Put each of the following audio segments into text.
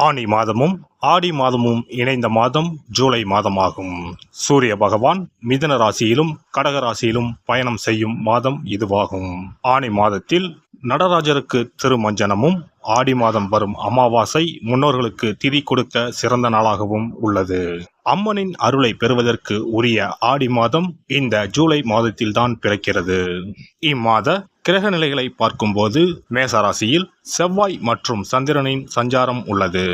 ஆனி மாதமும் ஆடி மாதமும் இணைந்த மாதம் ஜூலை மாதமாகும். சூரிய பகவான் மிதுன ராசியிலும் கடக ராசியிலும் பயணம் செய்யும் மாதம் இதுவாகும். ஆனி மாதத்தில் நடராஜருக்கு திருமஞ்சனமும், ஆடி மாதம் வரும் அமாவாசை முன்னோர்களுக்கு திதி கொடுக்க சிறந்த நாளாகவும் உள்ளது. அம்மனின் அருளை பெறுவதற்கு உரிய ஆடி மாதம் இந்த ஜூலை மாதத்தில்தான் பிறக்கிறது. இம்மாத கிரக நிலைகளை பார்க்கும்போது மேசராசியில் செவ்வாய் மற்றும் சந்திரனின் சஞ்சாரம் உள்ளது.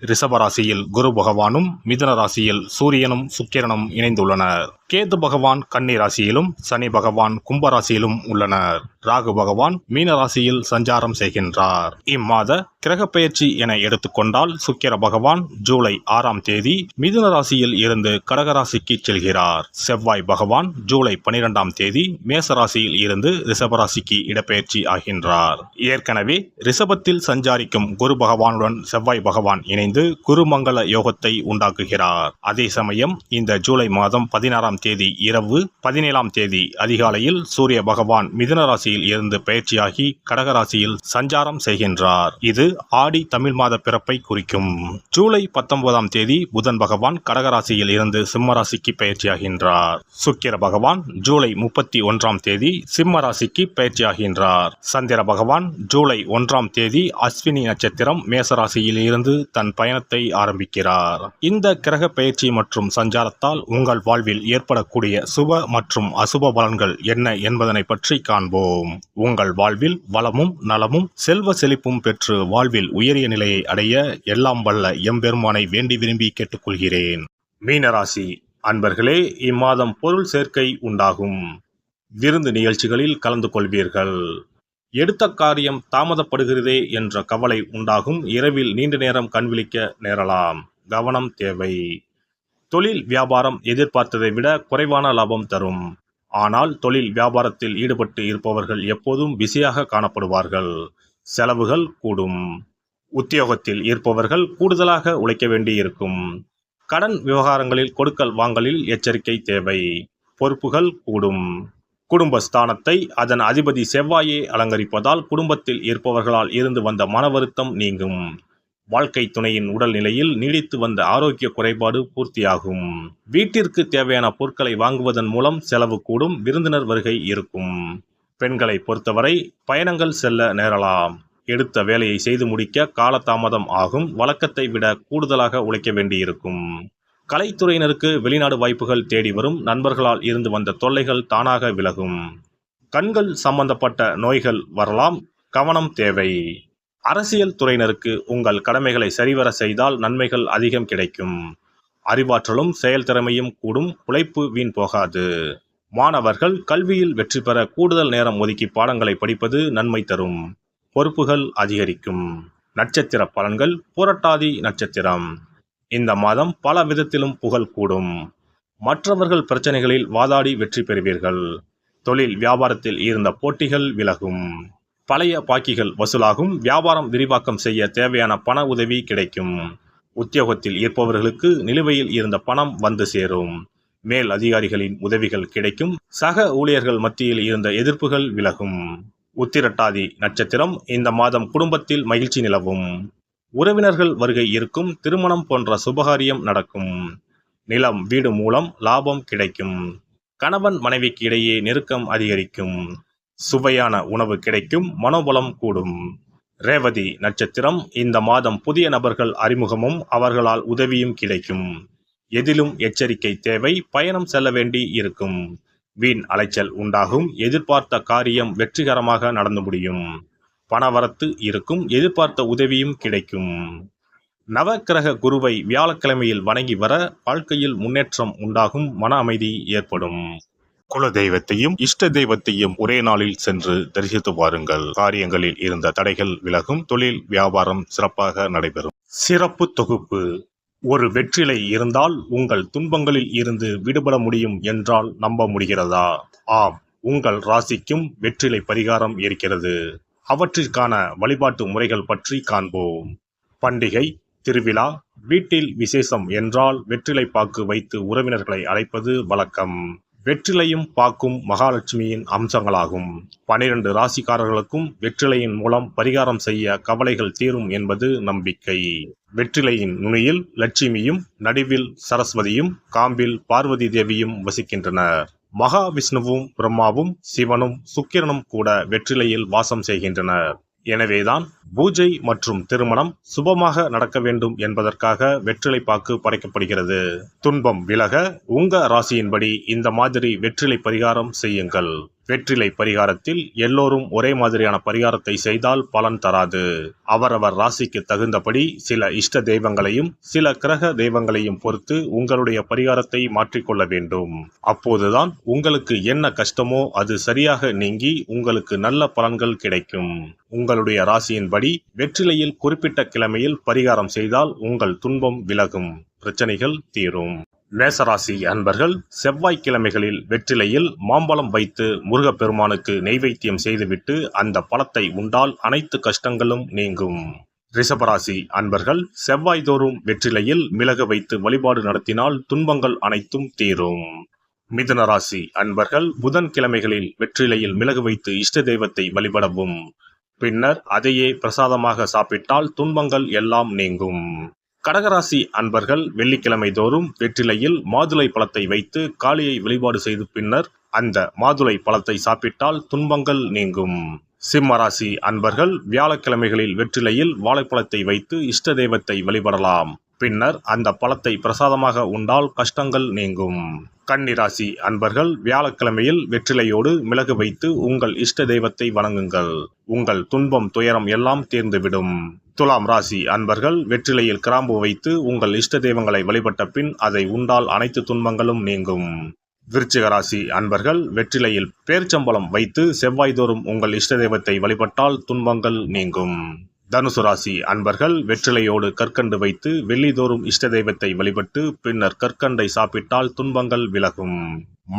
ரிஷபராசியில் குரு பகவானும், மிதுன ராசியில் சூரியனும் சுக்கிரனும் இணைந்துள்ளனர். கேது பகவான் கன்னி ராசியிலும், சனி பகவான் கும்பராசியிலும் உள்ளனர். ராகு பகவான் மீன ராசியில் சஞ்சாரம் செய்கின்றார். இம்மாத கிரக பெயர்ச்சி என எடுத்துக்கொண்டால் சுக்கிர பகவான் ஜூலை 6ஆம் தேதி மிதுன ராசியில் இருந்து கடகராசிக்கு செல்கிறார். செவ்வாய் பகவான் ஜூலை 12ஆம் தேதி மேச ராசியில் இருந்து ரிஷபராசிக்கு இடப்பெயர்ச்சி ஆகின்றார். ஏற்கனவே ரிஷபத்தில் சஞ்சாரிக்கும் குரு பகவானுடன் செவ்வாய் பகவான் இணைந்து குருமங்கள யோகத்தை உண்டாக்குகிறார். அதே சமயம் இந்த ஜூலை மாதம் 16ஆம் தேதி இரவு 17ஆம் தேதி அதிகாலையில் சூரிய பகவான் மிதுன ராசியில் இருந்து பயிற்சியாகி கடகராசியில் சஞ்சாரம் செய்கின்றார். இது ஆடி தமிழ் மாத பிறப்பை குறிக்கும். ஜூலை 19ஆம் தேதி புதன் பகவான் கடகராசியில் இருந்து சிம்ம ராசிக்கு பயிற்சியாகின்றார். சுக்கிர பகவான் ஜூலை 31ஆம் தேதி சிம்ம ராசிக்கு பயிற்சியாகின்றார். சந்திர பகவான் ஜூலை 1ஆம் தேதி அஸ்வினி நட்சத்திரம் மேசராசியில் இருந்து தன் பயணத்தை ஆரம்பிக்கிறார். இந்த கிரக பயிற்சி மற்றும் சஞ்சாரத்தால் உங்கள் வாழ்வில் ஏற்படக்கூடிய சுப மற்றும் அசுப பலன்கள் என்ன என்பதனை பற்றி காண்போம். உங்கள் வாழ்வில் வளமும் நலமும் செல்வ செழிப்பும் பெற்று வாழ்வில் உயரிய நிலையை அடைய எல்லாம் வல்ல எம்பெருமானை வேண்டி விரும்பி கேட்டுக்கொள்கிறேன். மீனராசி அன்பர்களே, இம்மாதம் பொருள் சேர்க்கை உண்டாகும். விருந்து நிகழ்ச்சிகளில் கலந்து கொள்வீர்கள். எடுத்த காரியம் தாமதப்படுகிறதே என்ற கவலை உண்டாகும். இரவில் நீண்ட நேரம் கண்விழிக்க நேரலாம். கவனம் தேவை. தொழில் வியாபாரம் எதிர்பார்த்ததை விட குறைவான லாபம் தரும். ஆனால் தொழில் வியாபாரத்தில் ஈடுபட்டு இருப்பவர்கள் எப்போதும் பிஸியாக காணப்படுவார்கள். செலவுகள் கூடும். உத்தியோகத்தில் இருப்பவர்கள் கூடுதலாக உழைக்க வேண்டியிருக்கும். கடன் விவகாரங்களில் கொடுக்கல் வாங்கலில் எச்சரிக்கை தேவை. பொறுப்புகள் கூடும். குடும்பஸ்தானத்தை அதன் அதிபதி செவ்வாயே அலங்கரிப்பதால் குடும்பத்தில் இருப்பவர்களால் இருந்து வந்த மன வருத்தம் நீங்கும். வாழ்க்கை துணையின் உடல்நிலையில் நீடித்து வந்த ஆரோக்கிய குறைபாடு பூர்த்தியாகும். வீட்டிற்கு தேவையான பொருட்களை வாங்குவதன் மூலம் செலவு கூடும். விருந்தினர் வருகை இருக்கும். பெண்களை பொறுத்தவரை பயணங்கள் செல்ல நேரலாம். எடுத்த வேலையை செய்து முடிக்க காலதாமதம் ஆகும். வழக்கத்தை விட கூடுதலாக உழைக்க வேண்டியிருக்கும். கலைத்துறையினருக்கு வெளிநாடு வாய்ப்புகள் தேடி வரும். நண்பர்களால் இருந்து வந்த தொல்லைகள் தானாக விலகும். கண்கள் சம்பந்தப்பட்ட நோய்கள் வரலாம். கவனம் தேவை. அரசியல் துறையினருக்கு உங்கள் கடமைகளை சரிவர செய்தால் நன்மைகள் அதிகம் கிடைக்கும். அறிவாற்றலும் செயல்திறமையும் கூடும். உழைப்பு வீண் போகாது. மாணவர்கள் கல்வியில் வெற்றி பெற கூடுதல் நேரம் ஒதுக்கி பாடங்களை படிப்பது நன்மை தரும். பொறுப்புகள் அதிகரிக்கும். நட்சத்திர பலன்கள். புரட்டாதி நட்சத்திரம். இந்த மாதம் பல விதத்திலும் புகழ் கூடும். மற்றவர்கள் பிரச்சனைகளில் வாதாடி வெற்றி பெறுவீர்கள். தொழில் வியாபாரத்தில் இருந்த போட்டிகள் விலகும். பழைய பாக்கிகள் வசூலாகும். வியாபாரம் விரிவாக்கம் செய்ய தேவையான பண உதவி கிடைக்கும். உத்தியோகத்தில் இருப்பவர்களுக்கு நிலுவையில் இருந்த பணம் வந்து சேரும். மேல் அதிகாரிகளின் உதவிகள் கிடைக்கும். சக ஊழியர்கள் மத்தியில் இருந்த எதிர்ப்புகள் விலகும். உத்திரட்டாதி நட்சத்திரம். இந்த மாதம் குடும்பத்தில் மகிழ்ச்சி நிலவும். உறவினர்கள் வருகை இருக்கும். திருமணம் போன்ற சுபகாரியம் நடக்கும். நிலம் வீடு மூலம் லாபம் கிடைக்கும். கணவன் மனைவிக்கு இடையே நெருக்கம் அதிகரிக்கும். சுவையான உணவு கிடைக்கும். மனோபலம் கூடும். ரேவதி நட்சத்திரம். இந்த மாதம் புதிய நபர்கள் அறிமுகமும் அவர்களால் உதவியும் கிடைக்கும். எதிலும் எச்சரிக்கை தேவை. பயணம் செல்ல வேண்டி இருக்கும். வீண் அலைச்சல் உண்டாகும். எதிர்பார்த்த காரியம் வெற்றிகரமாக நடந்து முடியும். பணவரத்து இருக்கும். எதிர்பார்த்த உதவியும் கிடைக்கும். நவக்கிரக குருவை வியாழக்கிழமையில் வணங்கி வர வாழ்க்கையில் முன்னேற்றம் உண்டாகும். மன அமைதி ஏற்படும். குல தெய்வத்தையும் இஷ்ட தெய்வத்தையும் ஒரே நாளில் சென்று தரிசித்து வாருங்கள். காரியங்களில் இருந்த தடைகள் விலகும். தொழில் வியாபாரம் சிறப்பாக நடைபெறும். சிறப்பு தொகுப்பு. ஒரு வெற்றிலை இருந்தால் உங்கள் துன்பங்களில் இருந்து விடுபட முடியும் என்றால் நம்ப முடிகிறதா? ஆம், உங்கள் ராசிக்கும் வெற்றிலை பரிகாரம் இருக்கிறது. அவற்றிற்கான வழிபாட்டு முறைகள் பற்றி காண்போம். பண்டிகை, திருவிழா, வீட்டில் விசேஷம் என்றால் வெற்றிலை பாக்கு வைத்து உறவினர்களை அழைப்பது வழக்கம். வெற்றிலையும் பாக்கும் மகாலட்சுமியின் அம்சங்களாகும். 12 ராசிக்காரர்களுக்கும் வெற்றிலையின் மூலம் பரிகாரம் செய்ய கவலைகள் தீரும் என்பது நம்பிக்கை. வெற்றிலையின் நுனியில் லட்சுமியும், நடுவில் சரஸ்வதியும், காம்பில் பார்வதி தேவியும் வசிக்கின்றனர். மகாவிஷ்ணுவும், பிரம்மாவும், சிவனும், சுக்கிரனும் கூட வெற்றிலையில் வாசம் செய்கின்றனர். எனவேதான் பூஜை மற்றும் திருமணம் சுபமாக நடக்க வேண்டும் என்பதற்காக வெற்றிலை பாக்கு படைக்கப்படுகிறது. துன்பம் விலக உங்க ராசியின்படி இந்த மாதிரி வெற்றிலை பரிகாரம் செய்யுங்கள். வெற்றிலை பரிகாரத்தில் எல்லோரும் ஒரே மாதிரியான பரிகாரத்தை செய்தால் பலன் தராது. அவரவர் ராசிக்கு தகுந்தபடி சில இஷ்ட தெய்வங்களையும் சில கிரக தெய்வங்களையும் பொறுத்து உங்களுடைய பரிகாரத்தை மாற்றிக்கொள்ள வேண்டும். அப்போதுதான் உங்களுக்கு என்ன கஷ்டமோ அது சரியாக நீங்கி உங்களுக்கு நல்ல பலன்கள் கிடைக்கும். உங்களுடைய ராசியின்படி வெற்றிலையில் குறிப்பிட்ட கிழமையில் பரிகாரம் செய்தால் உங்கள் துன்பம் விலகும், பிரச்சனைகள் தீரும். மேசராசி அன்பர்கள் செவ்வாய்க்கிழமைகளில் வெற்றிலையில் மாம்பழம் வைத்து முருகப்பெருமானுக்கு நெய்வேத்தியம் செய்துவிட்டு அந்த பழத்தை உண்டால் அனைத்து கஷ்டங்களும் நீங்கும். ரிஷபராசி அன்பர்கள் செவ்வாய்தோறும் வெற்றிலையில் மிளகு வைத்து வழிபாடு நடத்தினால் துன்பங்கள் அனைத்தும் தீரும். மிதுன ராசி அன்பர்கள் புதன்கிழமைகளில் வெற்றிலையில் மிளகு வைத்து இஷ்ட தெய்வத்தை வழிபடவும். பின்னர் அதையே பிரசாதமாக சாப்பிட்டால் துன்பங்கள் எல்லாம் நீங்கும். கடகராசி அன்பர்கள் வெள்ளிக்கிழமை தோறும் வெற்றிலையில் மாதுளை பழத்தை வைத்து காளியை வழிபாடு செய்து பின்னர் அந்த மாதுளை பழத்தை சாப்பிட்டால் துன்பங்கள் நீங்கும். சிம்மராசி அன்பர்கள் வியாழக்கிழமைகளில் வெற்றிலையில் வாழைப்பழத்தை வைத்து இஷ்ட தெய்வத்தை வழிபடலாம். பின்னர் அந்த பழத்தை பிரசாதமாக உண்டால் கஷ்டங்கள் நீங்கும். கன்னிராசி அன்பர்கள் வியாழக்கிழமையில் வெற்றிலையோடு மிளகு வைத்து உங்கள் இஷ்ட தெய்வத்தை வணங்குங்கள். உங்கள் துன்பம் துயரம் எல்லாம் தீர்ந்துவிடும். துலாம் ராசி அன்பர்கள் வெற்றிலையில் கிராம்பு வைத்து உங்கள் இஷ்ட தெய்வங்களை வழிபட்ட பின் அதை உண்டால் அனைத்து துன்பங்களும் நீங்கும். விருச்சிக ராசி அன்பர்கள் வெற்றிலையில் பேர்ச்சம்பழம் வைத்து செவ்வாய்தோறும் உங்கள் இஷ்ட தெய்வத்தை வழிபட்டால் துன்பங்கள் நீங்கும். தனுசு ராசி அன்பர்கள் வெற்றிலையோடு கற்கண்டு வைத்து வெள்ளிதோறும் இஷ்ட தெய்வத்தை வழிபட்டு பின்னர் கற்கண்டை சாப்பிட்டால் துன்பங்கள் விலகும்.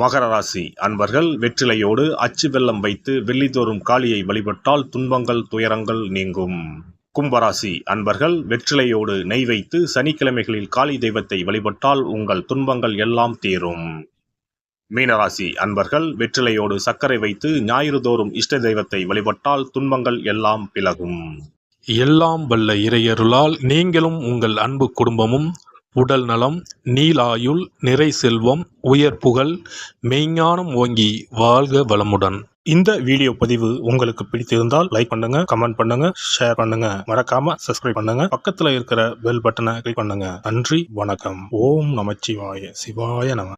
மகர ராசி அன்பர்கள் வெற்றிலையோடு அச்சு வெல்லம் வைத்து வெள்ளிதோறும் காளியை வழிபட்டால் துன்பங்கள் துயரங்கள் நீங்கும். கும்பராசி அன்பர்கள் வெற்றிலையோடு நெய் வைத்து சனிக்கிழமைகளில் காளி தெய்வத்தை வழிபட்டால் உங்கள் துன்பங்கள் எல்லாம் தீரும். மீனராசி அன்பர்கள் வெற்றிலையோடு சர்க்கரை வைத்து ஞாயிறு தோறும் இஷ்ட தெய்வத்தை வழிபட்டால் துன்பங்கள் எல்லாம் விலகும். எல்லாம் வல்ல இறையருளால் நீங்களும் உங்கள் அன்பு குடும்பமும் உடல் நலம், நீலாயுள், நிறை செல்வம், உயர் புகழ், மெய்ஞானம் ஓங்கி வாழ்க வளமுடன். இந்த வீடியோ பதிவு உங்களுக்கு பிடித்திருந்தால் லைக் பண்ணுங்க, கமெண்ட் பண்ணுங்க, ஷேர் பண்ணுங்க, மறக்காம சப்ஸ்கிரைப் பண்ணுங்க, பக்கத்துல இருக்கிற பெல் பட்டனை கிளிக் பண்ணுங்க. நன்றி, வணக்கம். ஓம் நமச்சிவாய, சிவாய நம.